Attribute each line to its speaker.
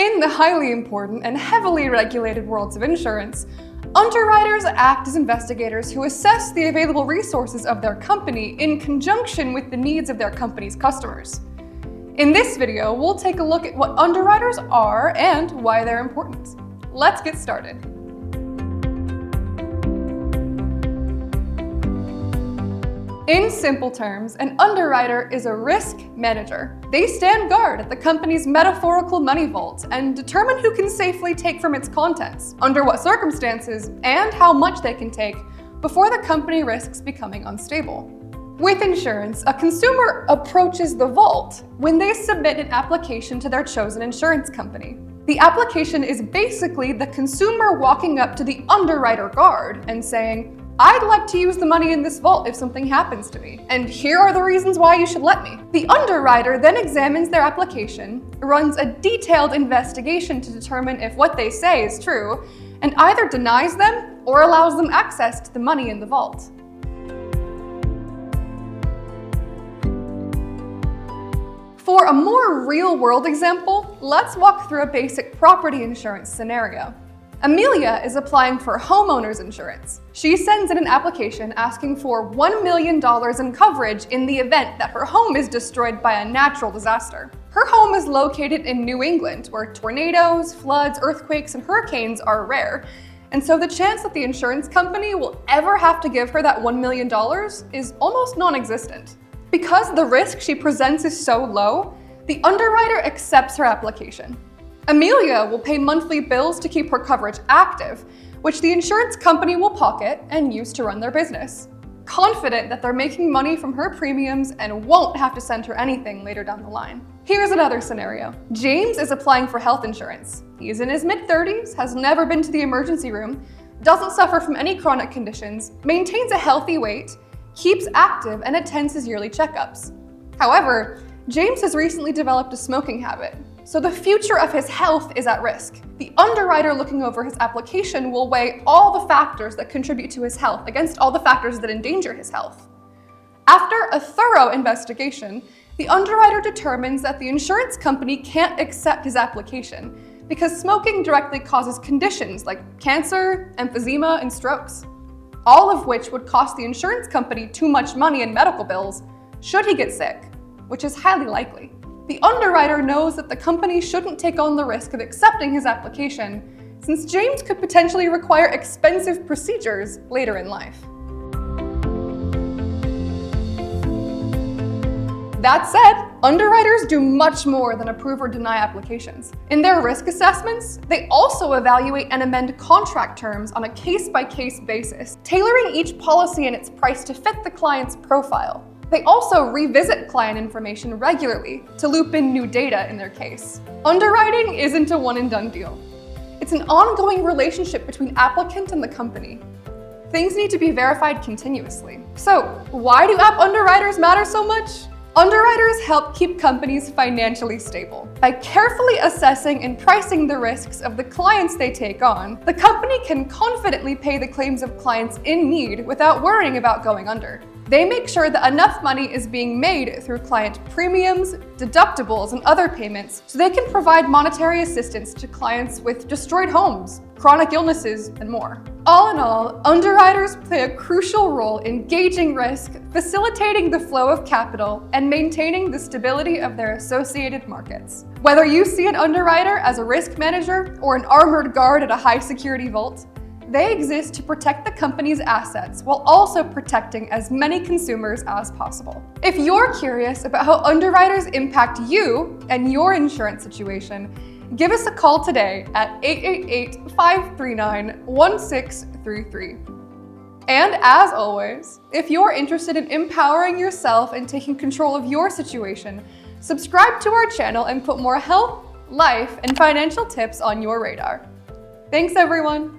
Speaker 1: In the highly important and heavily regulated worlds of insurance, underwriters act as investigators who assess the available resources of their company in conjunction with the needs of their company's customers. In this video, we'll take a look at what underwriters are and why they're important. Let's get started. In simple terms, an underwriter is a risk manager. They stand guard at the company's metaphorical money vault and determine who can safely take from its contents, under what circumstances, and how much they can take before the company risks becoming unstable. With insurance, a consumer approaches the vault when they submit an application to their chosen insurance company. The application is basically the consumer walking up to the underwriter guard and saying, "I'd like to use the money in this vault if something happens to me, and here are the reasons why you should let me." The underwriter then examines their application, runs a detailed investigation to determine if what they say is true, and either denies them or allows them access to the money in the vault. For a more real-world example, let's walk through a basic property insurance scenario. Amelia is applying for homeowners insurance. She sends in an application asking for $1 million in coverage in the event that her home is destroyed by a natural disaster. Her home is located in New England, where tornadoes, floods, earthquakes, and hurricanes are rare. And so the chance that the insurance company will ever have to give her that $1 million is almost non-existent. Because the risk she presents is so low, the underwriter accepts her application. Amelia will pay monthly bills to keep her coverage active, which the insurance company will pocket and use to run their business, confident that they're making money from her premiums and won't have to send her anything later down the line. Here's another scenario. James is applying for health insurance. He's in his mid-30s, has never been to the emergency room, doesn't suffer from any chronic conditions, maintains a healthy weight, keeps active, and attends his yearly checkups. However, James has recently developed a smoking habit, so the future of his health is at risk. The underwriter looking over his application will weigh all the factors that contribute to his health against all the factors that endanger his health. After a thorough investigation, the underwriter determines that the insurance company can't accept his application because smoking directly causes conditions like cancer, emphysema, and strokes, all of which would cost the insurance company too much money in medical bills should he get sick, which is highly likely. The underwriter knows that the company shouldn't take on the risk of accepting his application, since James could potentially require expensive procedures later in life. That said, underwriters do much more than approve or deny applications. In their risk assessments, they also evaluate and amend contract terms on a case-by-case basis, tailoring each policy and its price to fit the client's profile. They also revisit client information regularly to loop in new data in their case. Underwriting isn't a one-and-done deal. It's an ongoing relationship between applicant and the company. Things need to be verified continuously. So, why do app underwriters matter so much? Underwriters help keep companies financially stable. By carefully assessing and pricing the risks of the clients they take on, the company can confidently pay the claims of clients in need without worrying about going under. They make sure that enough money is being made through client premiums, deductibles, and other payments so they can provide monetary assistance to clients with destroyed homes, chronic illnesses, and more. All in all, underwriters play a crucial role in gauging risk, facilitating the flow of capital, and maintaining the stability of their associated markets. Whether you see an underwriter as a risk manager or an armored guard at a high-security vault, they exist to protect the company's assets while also protecting as many consumers as possible. If you're curious about how underwriters impact you and your insurance situation, give us a call today at 888-539-1633. And as always, if you're interested in empowering yourself and taking control of your situation, subscribe to our channel and put more health, life, and financial tips on your radar. Thanks, everyone.